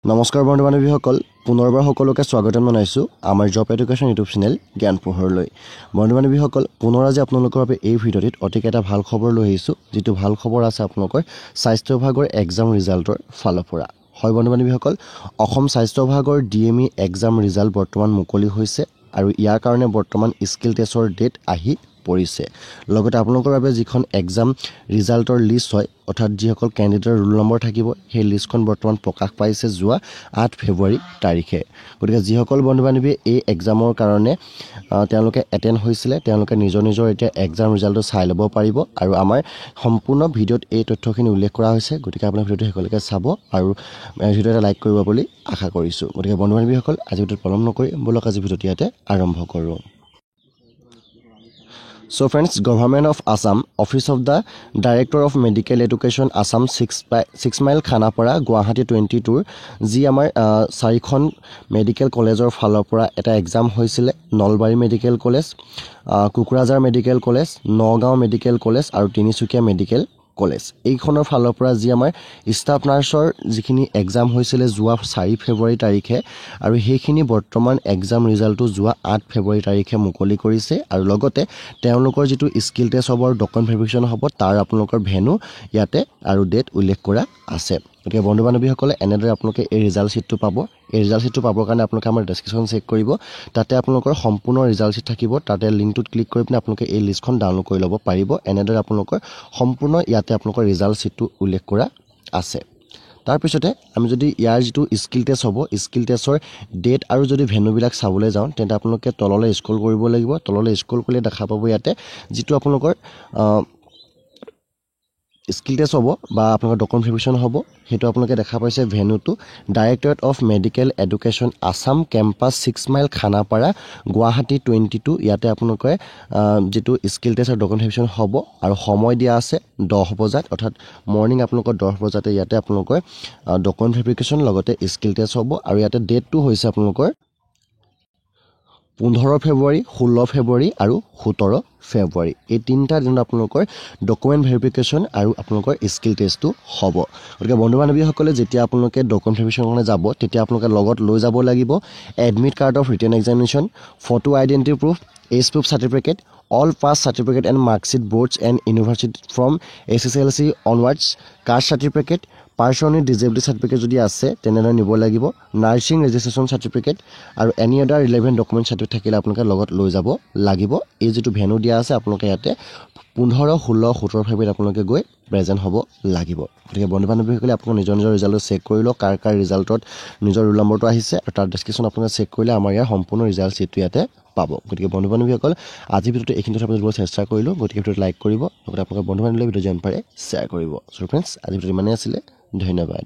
নমস্কাৰ বন্ধু বান্ধৱীসকল পুনৰবাৰ সকলোকে স্বাগতম জনাইছোঁ আমাৰ জব এডুকেশ্যন ইউটিউব চেনেল জ্ঞান পোহৰলৈ বন্ধু বান্ধৱীসকল পুনৰ আজি আপোনালোকৰ বাবে এই ভিডিঅ'টিত অতি এটা ভাল খবৰ লৈ আহিছোঁ যিটো ভাল খবৰ আছে আপোনালোকৰ স্বাস্থ্য বিভাগৰ এক্সাম ৰিজাল্টৰ ফালৰ পৰা হয় বন্ধু বান্ধৱীসকল অসম স্বাস্থ্য বিভাগৰ ডিএমই এক্সাম ৰিজাল্ট বৰ্তমান মুকলি হৈছে আৰু ইয়াৰ কাৰণে বৰ্তমান স্কিল টেষ্টৰ ডেট আহি পৰিছে লগতে আপোনালোকৰ বাবে যিখন এক্সাম ৰিজাল্টৰ লিষ্ট হয় অৰ্থাৎ যিসকল কেণ্ডিডেটৰ ৰোল নম্বৰ থাকিব সেই লিষ্টখন বৰ্তমান প্ৰকাশ পাইছে যোৱা 8 ফেব্ৰুৱাৰী তাৰিখে গতিকে যিসকল বন্ধু বান্ধৱীয়ে এই এক্সামৰ কাৰণে তেওঁলোকে এটেণ্ড হৈছিলে তেওঁলোকে নিজৰ এতিয়া এক্সাম ৰিজাল্টটো চাই ল'ব পাৰিব আৰু আমাৰ সম্পূৰ্ণ ভিডিঅ'ত এই তথ্যখিনি উল্লেখ কৰা হৈছে গতিকে আপোনাৰ ভিডিঅ'টো সকলোকে চাব আৰু ভিডিঅ' এটা লাইক কৰিব বুলি আশা কৰিছোঁ গতিকে বন্ধু বান্ধৱীসকল আজি ভিডিঅ'ত পলম নকৰি বলক আজি ভিডিঅ'টো ইয়াতে আৰম্ভ কৰোঁ So friends, Government of Assam, Office of the Director of Medical Education, Assam 6 Mile Khanapara, Guwahati 22, যি আমাৰ চাৰিখন মেডিকেল কলেজৰ ফালৰ পৰা এটা এক্সাম হৈছিলে Nalbari medical college Kokrajhar medical college Nagaon medical college আৰু তিনিচুকীয়া মেডিকেল কলেজ এইখনৰ ফালৰ পৰা যি আমাৰ ষ্টাফ নাৰ্ছৰ যিখিনি এক্সাম হৈছিলে যোৱা 4 ফেব্ৰুৱাৰী তাৰিখে আৰু সেইখিনি বৰ্তমান এক্সাম ৰিজাল্টটো যোৱা 8 ফেব্ৰুৱাৰী তাৰিখে মুকলি কৰিছে আৰু লগতে তেওঁলোকৰ যিটো স্কিল টেষ্ট হ'ব আৰু ডকুমেণ্ট ভেৰিফিকেশ্যন হ'ব তাৰ আপোনালোকৰ ভেনু ইয়াতে আৰু ডেট উল্লেখ কৰা আছে গতিকে বন্ধু বান্ধৱীসকলে এনেদৰে আপোনালোকে এই ৰিজাল্ট শ্বীটটো পাব এই ৰিজাল্ট শ্বীটটো পাবৰ কাৰণে আপোনালোকে আমাৰ ডেছক্ৰিপশ্যন চেক কৰিব তাতে আপোনালোকৰ সম্পূৰ্ণ ৰিজাল্ট শ্বীট থাকিব তাতে লিংকটোত ক্লিক কৰি পিনে আপোনালোকে এই লিষ্টখন ডাউনলোড কৰি ল'ব পাৰিব এনেদৰে আপোনালোকৰ সম্পূৰ্ণ ইয়াতে আপোনালোকৰ ৰিজাল্ট শ্বীটটো উল্লেখ কৰা আছে তাৰপিছতে আমি যদি ইয়াৰ যিটো স্কিল টেষ্ট হ'ব স্কিল টেষ্টৰ ডেট আৰু যদি ভেনুবিলাক চাবলৈ যাওঁ তেন্তে আপোনালোকে তললৈ স্ক্ৰল কৰিব লাগিব তললৈ স্ক্ৰল কৰিলে দেখা পাব ইয়াতে যিটো আপোনালোকৰ স্কিল টেষ্ট হ'ব বা আপোনালোকৰ ডকুমেণ্ট ভেৰিফিকেশ্যন হ'ব সেইটো আপোনালোকে দেখা পাইছে ভেনুটো directorate of medical education Assam campus 6 mile Khanapara Guwahati 22 ইয়াতে আপোনালোকে যিটো স্কিল টেষ্ট আৰু ডকুমেণ্ট ভেৰিফিকেশ্যন হ'ব আৰু সময় দিয়া আছে 10 বজাত অৰ্থাৎ মৰ্নিং আপোনালোকৰ 10 বজাতে ইয়াতে আপোনালোকৰ ডকুমেণ্ট ভেৰিফিকেশ্যন লগতে স্কিল টেষ্ট হ'ব আৰু ইয়াতে ডেটটো হৈছে আপোনালোকৰ 15 ফেব্ৰুৱাৰী 16 ফেব্ৰুৱাৰী আৰু 17 ফেব্ৰুৱাৰী এই তিনিটা দিনত আপোনালোকৰ ডকুমেণ্ট ভেৰিফিকেশ্যন আৰু আপোনালোকৰ স্কিল টেষ্টটো হ'ব গতিকে বন্ধু বান্ধৱীসকলে যেতিয়া আপোনালোকে ডকুমেণ্ট ভেৰিফিকেশ্যনৰ যাব তেতিয়া আপোনালোকে লগত লৈ যাব লাগিব admit card of written examination photo identity proof age proof certificate all pass certificate and mark sheet boards and university from SSLC onwards caste certificate personal disability certificate যদি আছে তেনেদৰে নিব লাগিব নাৰ্ছিং ৰেজিষ্ট্ৰেশ্যন সাৰ্টিফিকেট আৰু any other ৰিলেভেন্ট document certificate থাকিলে আপোনালোকে লগত লৈ যাব লাগিব এই যেটো ভেনু দিয়া আছে আপোনালোকে ইয়াতে 15 16 17 ফেব্ৰুৱাৰীত আপোনালোকে গৈ প্ৰেজেন্ট হ'ব লাগিব গতিকে বন্ধু বান্ধৱীসকলে আপোনালোকৰ নিজৰ ৰিজাল্ট চেক কৰি লওক কাৰ ৰিজাল্টত নিজৰ ৰোল নম্বৰটো আহিছে আৰু তাৰ ডেছক্ৰিপশ্যন আপোনালোকে চেক কৰিলে আমাৰ ইয়াৰ সম্পূৰ্ণ ৰিজাল্ট চিটটো ইয়াতে পাব গতিকে বন্ধু বান্ধৱীসকল আজি ভিডিঅ'টো এইখিনি কথা বুজিবলৈ চেষ্টা কৰিলোঁ গতিকে ভিডিঅ'টো লাইক কৰিব লগতে আপোনালোকৰ বন্ধু বান্ধৱীলৈ ভিডিঅ' যিমান পাৰে শ্বেয়াৰ কৰিব সো ফ্ৰেণ্ডছ আজি ভিডিঅ'টো ইমানেই আছিলে ধন্যবাদ